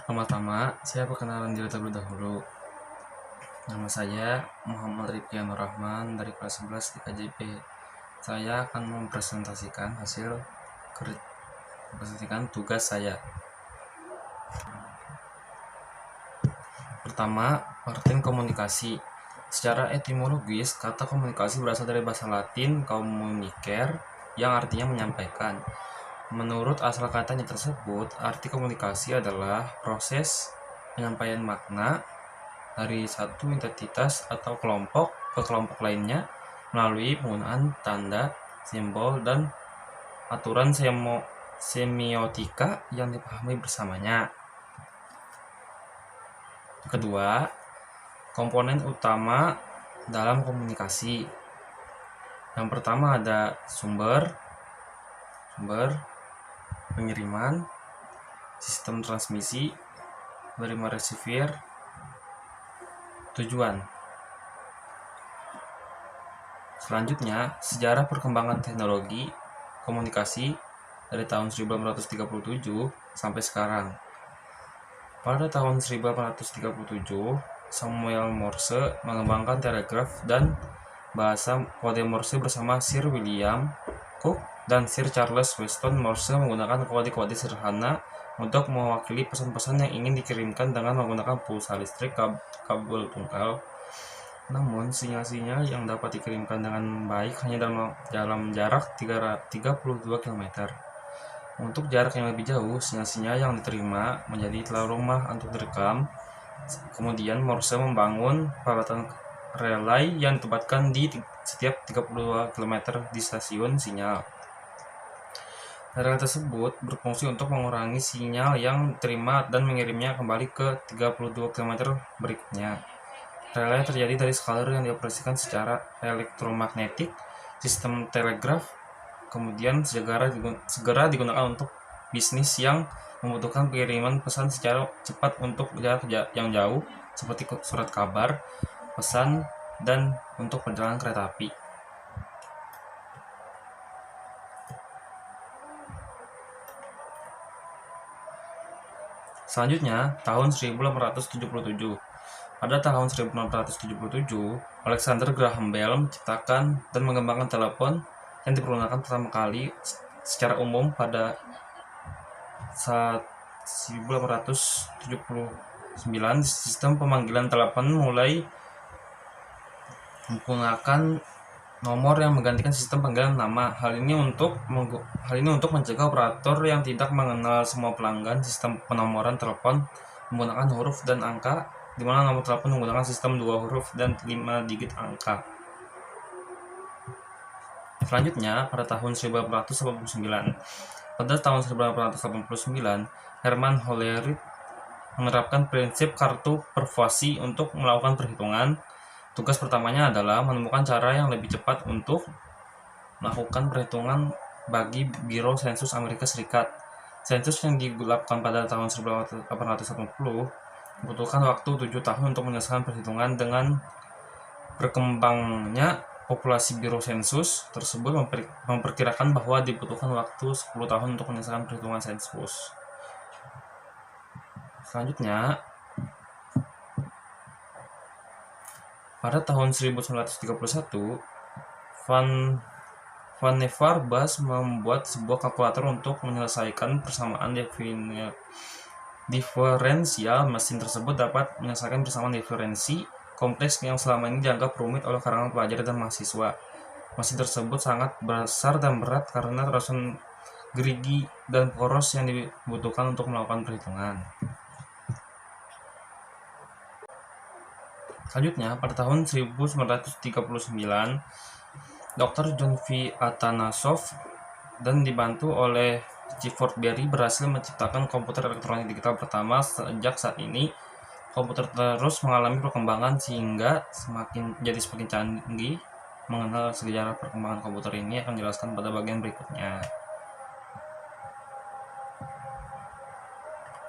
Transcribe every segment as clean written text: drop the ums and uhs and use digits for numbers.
Pertama-tama, saya perkenalan diri terlebih dahulu. Nama saya Muhammad Rifki Nur Rahman dari kelas 11 di KJP. Saya akan mempresentasikan tugas saya. Pertama, pengertian komunikasi. Secara etimologis, kata komunikasi berasal dari bahasa Latin communicare yang artinya menyampaikan. Menurut asal katanya tersebut, arti komunikasi adalah proses penyampaian makna dari satu entitas atau kelompok ke kelompok lainnya melalui penggunaan tanda, simbol, dan aturan semiotika yang dipahami bersamanya. Kedua, komponen utama dalam komunikasi. Yang pertama ada sumber, pengiriman, sistem transmisi, penerima receiver, tujuan. Selanjutnya, sejarah perkembangan teknologi komunikasi dari tahun 1837 sampai sekarang. Pada tahun 1837, Samuel Morse mengembangkan telegraf dan bahasa kode Morse bersama Sir William Cooke dan Sir Charles Weston. Morse menggunakan kode-kode sederhana untuk mewakili pesan-pesan yang ingin dikirimkan dengan menggunakan pulsa listrik kabel tunggal. Namun, sinyal-sinyal yang dapat dikirimkan dengan baik hanya dalam jarak 32 km. Untuk jarak yang lebih jauh, sinyal-sinyal yang diterima menjadi terlalu lemah untuk direkam. Kemudian Morse membangun peralatan relay yang ditempatkan di setiap 32 km di stasiun sinyal. Relay tersebut berfungsi untuk mengurangi sinyal yang diterima dan mengirimnya kembali ke 32 km berikutnya. Relay terjadi dari skaler yang dioperasikan secara elektromagnetik. Sistem telegraf kemudian segera digunakan untuk bisnis yang membutuhkan pengiriman pesan secara cepat untuk jarak yang jauh, seperti surat kabar, pesan, dan untuk perjalanan kereta api. Selanjutnya, tahun 1877. Pada tahun 1877, Alexander Graham Bell menciptakan dan mengembangkan telepon yang dipergunakan pertama kali secara umum pada saat 1879. Sistem pemanggilan telepon mulai menggunakan nomor yang menggantikan sistem panggilan nama. Hal ini untuk mencegah operator yang tidak mengenal semua pelanggan. Sistem penomoran telepon menggunakan huruf dan angka, di mana nomor telepon menggunakan sistem 2 huruf dan 5 digit angka. Selanjutnya, pada tahun 1889. Pada tahun 1889, Herman Hollerith menerapkan prinsip kartu persuasi untuk melakukan perhitungan. Tugas pertamanya adalah menemukan cara yang lebih cepat untuk melakukan perhitungan bagi Biro Sensus Amerika Serikat. Sensus yang dilakukan pada tahun 1880 membutuhkan waktu 7 tahun untuk menyelesaikan perhitungan. Dengan berkembangnya populasi Biro Sensus tersebut memperkirakan bahwa dibutuhkan waktu 10 tahun untuk menyelesaikan perhitungan sensus. Selanjutnya, pada tahun 1931, Van Nevar Bas membuat sebuah kalkulator untuk menyelesaikan persamaan diferensial. Mesin tersebut dapat menyelesaikan persamaan diferensi kompleks yang selama ini dianggap rumit oleh kalangan pelajar dan mahasiswa. Mesin tersebut sangat besar dan berat karena ratusan gerigi dan poros yang dibutuhkan untuk melakukan perhitungan. Selanjutnya, pada tahun 1939, Dr. John V. Atanasov dan dibantu oleh Clifford Berry berhasil menciptakan komputer elektronik digital pertama. Sejak saat ini, komputer terus mengalami perkembangan sehingga semakin canggih. Mengenal sejarah perkembangan komputer ini akan dijelaskan pada bagian berikutnya.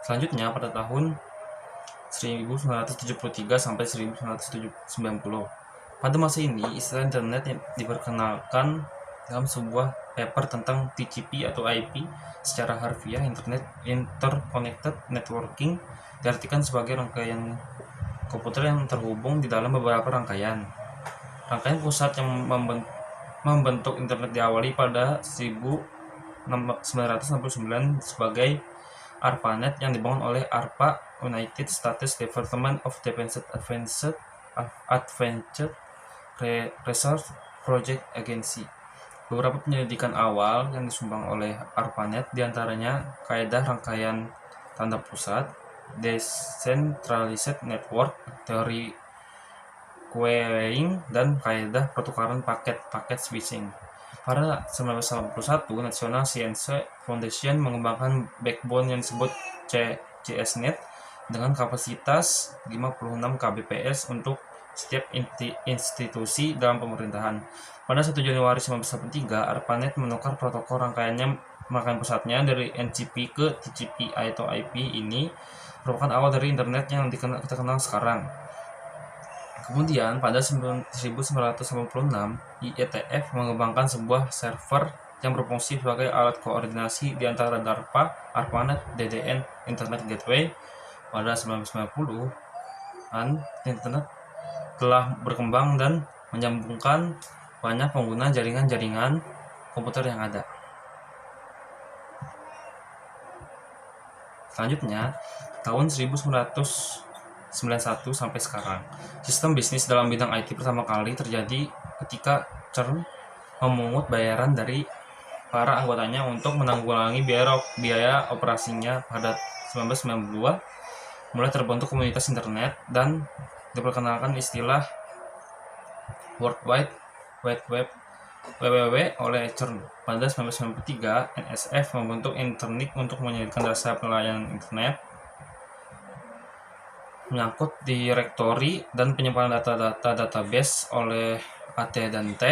Selanjutnya, pada tahun 1973 sampai 1990. Pada masa ini, istilah internet yang diperkenalkan dalam sebuah paper tentang TCP atau IP secara harfiah Interconnected Networking diartikan sebagai rangkaian komputer yang terhubung di dalam beberapa rangkaian. Rangkaian pusat yang membentuk internet diawali pada 1969 sebagai ARPANET yang dibangun oleh ARPA United States Department of Advanced Research Project Agency. Beberapa penyelidikan awal yang disumbang oleh ARPANET diantaranya kaidah rangkaian tanda pusat, Decentralized Network, teori queuing, dan kaidah pertukaran paket switching. Pada 1981, National Science Foundation mengembangkan backbone yang disebut CSNet dengan kapasitas 56 kbps untuk setiap institusi dalam pemerintahan. Pada 1 Januari 1983, ARPANET menukar protokol rangkaian pusatnya dari NCP ke TCP atau IP. Ini merupakan awal dari internet yang kita kenal sekarang. Kemudian pada 1986, IETF mengembangkan sebuah server yang berfungsi sebagai alat koordinasi di antara DARPA, ARPANET, DDN, Internet Gateway. Pada 1990-an, internet telah berkembang dan menyambungkan banyak pengguna jaringan-jaringan komputer yang ada. Selanjutnya, tahun 1991 sampai sekarang, sistem bisnis dalam bidang IT pertama kali terjadi ketika CERN memungut bayaran dari para anggotanya untuk menanggulangi biaya operasinya. Pada 1992, mulai terbentuk komunitas internet dan diperkenalkan istilah World Wide Web (WWW) oleh CERN. Pada 1993, NSF membentuk Internik untuk menyediakan jasa pelayanan internet, menyangkut direktori dan penyimpanan data-data database oleh AT dan T,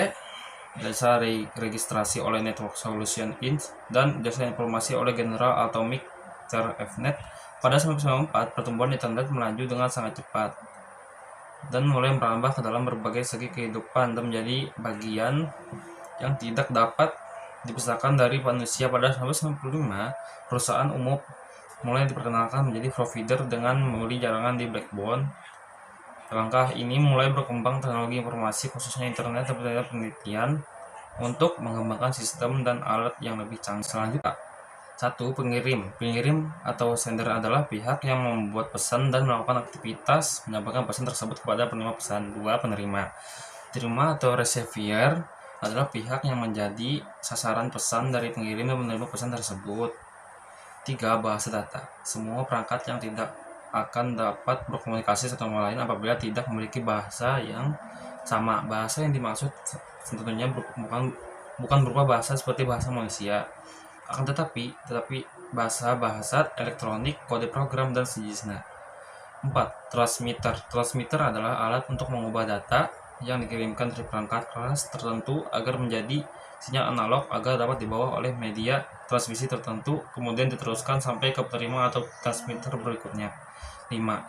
jasa registrasi oleh Network Solution Inc., dan jasa informasi oleh General Atomic (TRFnet). Pada 1994, pertumbuhan internet melaju dengan sangat cepat dan mulai merambah ke dalam berbagai segi kehidupan dan menjadi bagian yang tidak dapat dipisahkan dari manusia. Pada 1995, perusahaan umum mulai diperkenalkan menjadi provider dengan membeli jaringan di backbone. Langkah ini mulai berkembang teknologi informasi, khususnya internet dan penelitian, untuk mengembangkan sistem dan alat yang lebih canggih. Selanjutnya, 1. Pengirim atau sender adalah pihak yang membuat pesan dan melakukan aktivitas menyampaikan pesan tersebut kepada penerima pesan. 2. Penerima atau receiver adalah pihak yang menjadi sasaran pesan dari pengirim dan menerima pesan tersebut. 3. Bahasa data. Semua perangkat yang tidak akan dapat berkomunikasi satu sama lain apabila tidak memiliki bahasa yang sama. Bahasa yang dimaksud tentunya bukan berupa bahasa seperti bahasa manusia, akan tetapi bahasa elektronik, kode program, dan sejenisnya. 4. Transmitter adalah alat untuk mengubah data yang dikirimkan dari perangkat keras tertentu agar menjadi sinyal analog agar dapat dibawa oleh media transmisi tertentu, kemudian diteruskan sampai ke penerima atau transmitter berikutnya. 5.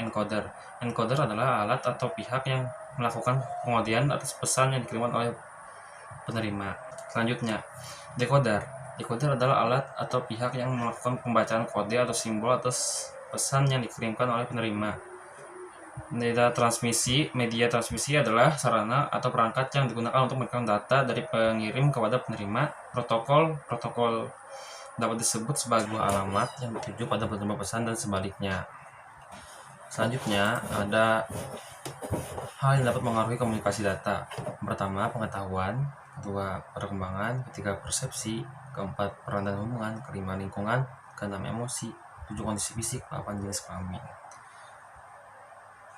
Encoder adalah alat atau pihak yang melakukan pengodian atas pesan yang dikirimkan oleh penerima. Selanjutnya, decoder adalah alat atau pihak yang melakukan pembacaan kode atau simbol atas pesan yang dikirimkan oleh penerima. Media transmisi adalah sarana atau perangkat yang digunakan untuk mengirimkan data dari pengirim kepada penerima. Protokol dapat disebut sebagai alamat yang dituju pada penerima pesan dan sebaliknya. Selanjutnya, ada hal yang dapat mengaruhi komunikasi data. Pertama, pengetahuan. Kedua, perkembangan. Ketiga, persepsi. Keempat, peran dan hubungan. Kelima, lingkungan. Keenam, emosi. 7, kondisi fisik. 8, jenis kelamin.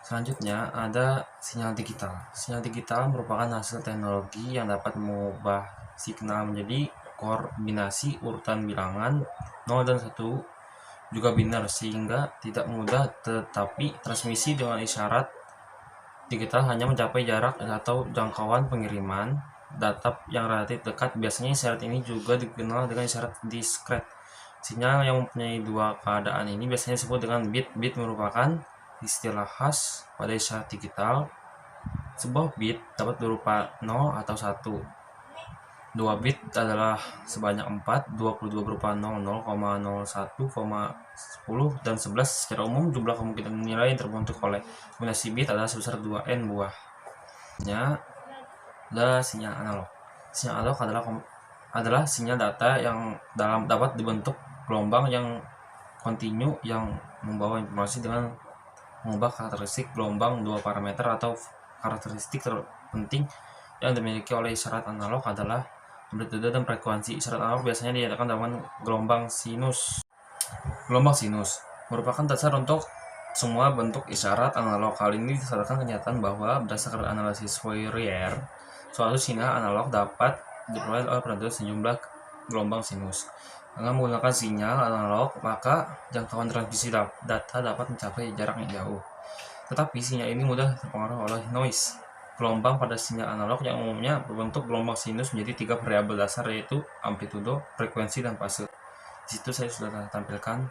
Selanjutnya, ada sinyal digital. Sinyal digital merupakan hasil teknologi yang dapat mengubah signal menjadi kombinasi urutan bilangan 0 dan 1, juga biner, sehingga tidak mudah, tetapi transmisi dengan isyarat digital hanya mencapai jarak atau jangkauan pengiriman data yang relatif dekat. Biasanya isyarat ini juga dikenal dengan isyarat diskret. Sinyal yang mempunyai dua keadaan ini biasanya disebut dengan bit. Bit merupakan istilah khas pada isyarat digital. Sebuah bit dapat berupa 0 atau 1. 2 bit adalah sebanyak 4, 22 berupa 00, 01, 10, dan 11. Secara umum, jumlah kemungkinan nilai yang terbentuk oleh kombinasi bit adalah sebesar 2n buah. Adalah sinyal analog. Sinyal analog adalah sinyal data yang dapat dibentuk gelombang yang kontinu yang membawa informasi dengan mengubah karakteristik gelombang. Dua parameter atau karakteristik terpenting yang dimiliki oleh isyarat analog adalah amplitude dan frekuensi. Isyarat analog biasanya dinyatakan dalam gelombang sinus. Gelombang sinus merupakan dasar untuk semua bentuk isyarat analog. Hal ini disadarkan kenyataan bahwa berdasarkan analisis Fourier, suatu sinyal analog dapat diperoleh oleh penentu sejumlah gelombang sinus. Dengan menggunakan sinyal analog, maka jangkauan transmisi data dapat mencapai jarak yang jauh. Tetapi sinyal ini mudah terpengaruh oleh noise. Gelombang pada sinyal analog yang umumnya berbentuk gelombang sinus menjadi 3 variabel dasar, yaitu amplitudo, frekuensi, dan fase. Di situ saya sudah tampilkan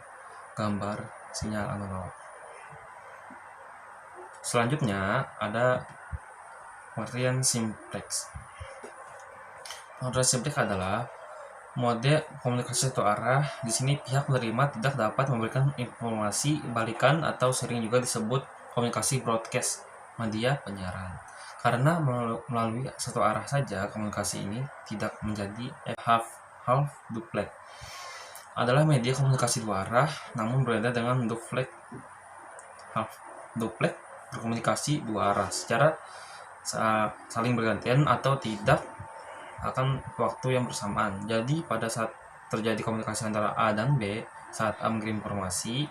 gambar sinyal analog. Selanjutnya ada pengertian simplex. Pengertian simplex adalah mode komunikasi satu arah. Di sini pihak menerima tidak dapat memberikan informasi balikan atau sering juga disebut komunikasi broadcast, media penyiaran. Karena melalui satu arah saja, komunikasi ini tidak menjadi half duplex. Adalah media komunikasi dua arah, namun berbeda dengan duplex. Half duplex berkomunikasi dua arah secara saling bergantian atau tidak akan waktu yang bersamaan. Jadi pada saat terjadi komunikasi antara A dan B, saat A mengirim informasi,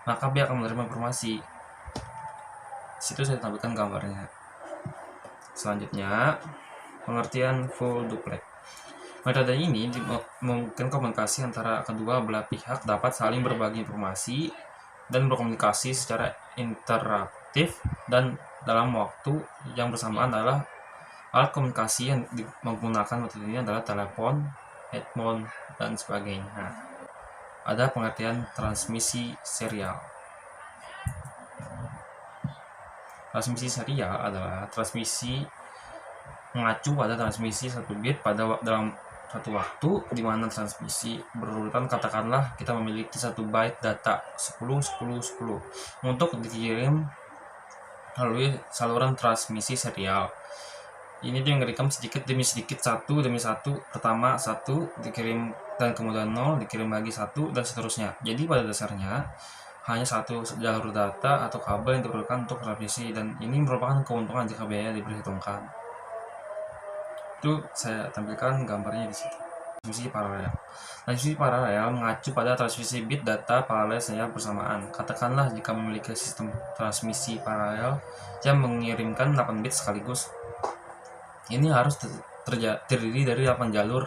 maka B akan menerima informasi. Situ saya tampilkan gambarnya. Selanjutnya, pengertian full duplex. Metode ini memungkinkan komunikasi antara kedua belah pihak dapat saling berbagi informasi dan berkomunikasi secara interaktif dan dalam waktu yang bersamaan. Adalah alat komunikasi yang menggunakan metode ini adalah telepon, headphone, dan sebagainya. Ada pengertian transmisi serial. Transmisi serial adalah transmisi mengacu pada transmisi satu bit dalam satu waktu, di mana transmisi berurutan. Katakanlah kita memiliki 1 byte data 10 10 10 untuk dikirim melalui saluran transmisi serial. Ini dia direkam sedikit demi sedikit, satu demi satu. Pertama 1 dikirim, dan kemudian 0 dikirim lagi 1, dan seterusnya. Jadi pada dasarnya hanya satu jalur data atau kabel yang diperlukan untuk transmisi, dan ini merupakan keuntungan jika biaya diperhitungkan. Itu saya tampilkan gambarnya di situ. Transmisi paralel. Transmisi paralel mengacu pada transmisi bit data paralel secara bersamaan. Katakanlah jika memiliki sistem transmisi paralel yang mengirimkan 8 bit sekaligus. Ini harus terdiri dari 8 jalur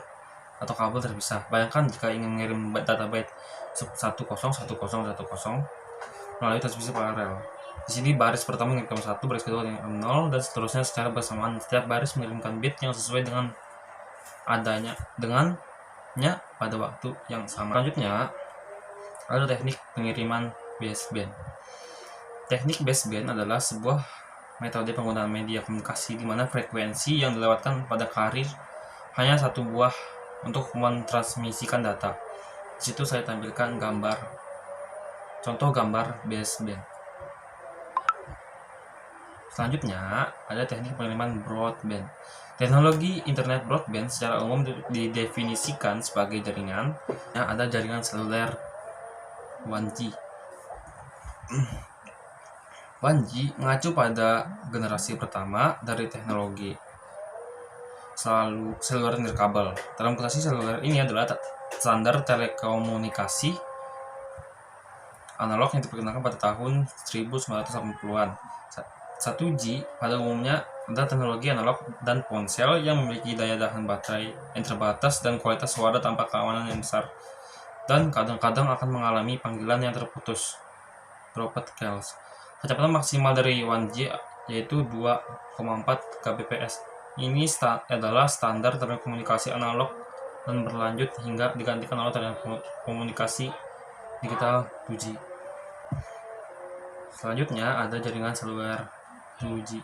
atau kabel terpisah. Bayangkan jika ingin mengirim data byte 101010 melalui transmisi paralel. Di sini baris pertama mengirimkan 1, baris kedua mengirimkan 0, dan seterusnya secara bersamaan. Setiap baris mengirimkan bit yang sesuai dengan dengannya pada waktu yang sama. Selanjutnya ada teknik pengiriman baseband. Teknik baseband adalah sebuah metode penggunaan media komunikasi di mana frekuensi yang dilewatkan pada karir hanya satu buah untuk mentransmisikan data. Di situ saya tampilkan contoh gambar baseband. Selanjutnya ada teknik pengiriman broadband. Teknologi internet broadband secara umum didefinisikan sebagai jaringan yang ada jaringan seluler 1G. 1G mengacu pada generasi pertama dari teknologi seluler nirkabel. Dalam komunikasi seluler ini adalah standar telekomunikasi analog yang diperkenalkan pada tahun 1980-an. 1G pada umumnya adalah teknologi analog dan ponsel yang memiliki daya tahan baterai yang terbatas dan kualitas suara tanpa keamanan yang besar, dan kadang-kadang akan mengalami panggilan yang terputus (dropped calls). Kecepatan maksimal dari 1G yaitu 2,4 Kbps. Ini adalah standar telekomunikasi analog dan berlanjut hingga digantikan oleh telekomunikasi digital 2G. Selanjutnya ada jaringan seluler 2G.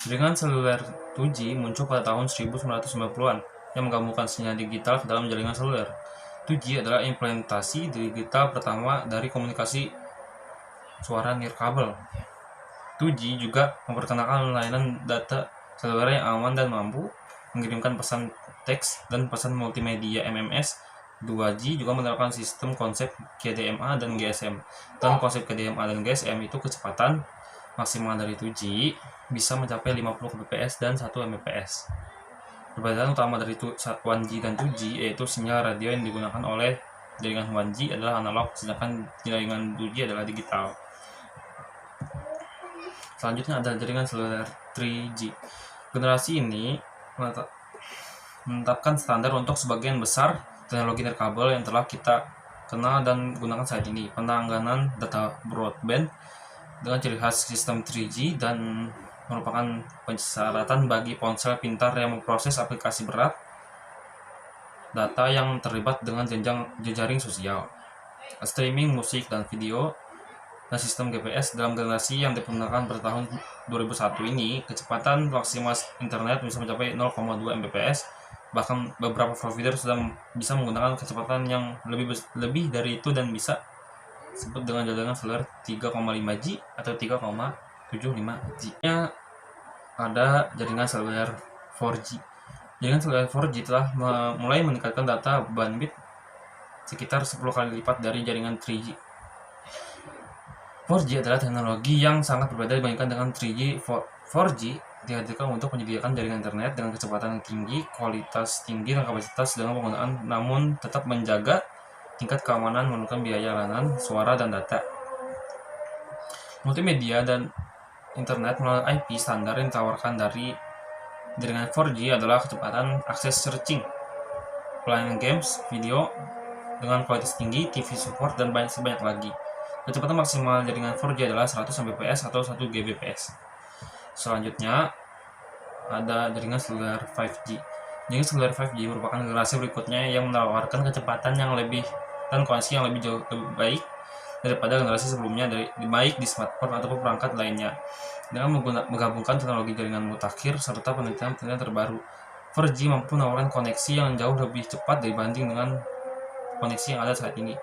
Jaringan seluler 2G muncul pada tahun 1990-an. yang menggabungkan sinyal digital ke dalam jaringan seluler. 2G adalah implementasi digital pertama dari komunikasi suara nirkabel. 2G juga memperkenalkan layanan data seluler yang aman dan mampu mengirimkan pesan teks dan pesan multimedia MMS. 2G juga menerapkan sistem konsep KDMA dan GSM. Dan konsep KDMA dan GSM itu kecepatan maksimal dari 2G bisa mencapai 50 Kbps dan 1 Mbps. Perbedaan utama dari 1G dan 2G yaitu sinyal radio yang digunakan oleh jaringan 1G adalah analog, sedangkan jaringan 2G adalah digital. Selanjutnya ada jaringan seluler 3G. Generasi ini menetapkan standar untuk sebagian besar teknologi nirkabel yang telah kita kenal dan gunakan saat ini. Penanganan data broadband dengan ciri khas sistem 3G dan merupakan persyaratan bagi ponsel pintar yang memproses aplikasi berat, data yang terlibat dengan jejaring sosial, streaming musik dan video, dan sistem GPS dalam generasi yang digunakan pada tahun 2001 ini. Kecepatan maksimal internet bisa mencapai 0,2 Mbps. Bahkan beberapa provider sudah bisa menggunakan kecepatan yang lebih dari itu dan bisa disebut dengan jaringan seluler 3,5G atau 3,75G. Ada jaringan seluler 4G. Jaringan seluler 4G telah mulai meningkatkan data bandwidth sekitar 10 kali lipat dari jaringan 3G. 4G adalah teknologi yang sangat berbeda dibandingkan dengan 3G. 4G dihadirkan untuk menyediakan jaringan internet dengan kecepatan tinggi, kualitas tinggi, dan kapasitas dengan penggunaan, namun tetap menjaga tingkat keamanan, menurunkan biaya layanan, suara, dan data. Multimedia dan internet melalui IP standar yang ditawarkan dari jaringan 4G adalah kecepatan akses searching, pelayanan games, video dengan kualitas tinggi, TV support, dan sebanyak lagi. Kecepatan maksimal jaringan 4G adalah 100 Mbps atau 1 Gbps. Selanjutnya ada jaringan seluler 5G. Jaringan seluler 5G merupakan generasi berikutnya yang menawarkan kecepatan yang lebih dan kualitas yang lebih baik daripada generasi sebelumnya, baik di smartphone ataupun perangkat lainnya. Dengan menggabungkan teknologi jaringan mutakhir serta penelitian terbaru, 4G mampu menawarkan koneksi yang jauh lebih cepat dibanding dengan koneksi yang ada saat ini.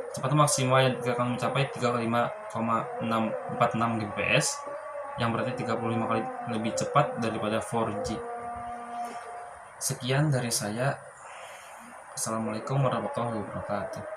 Kecepatan maksimal yang akan mencapai 35,646 Gbps, yang berarti 35 kali lebih cepat daripada 4G. Sekian dari saya. Assalamualaikum warahmatullahi wabarakatuh.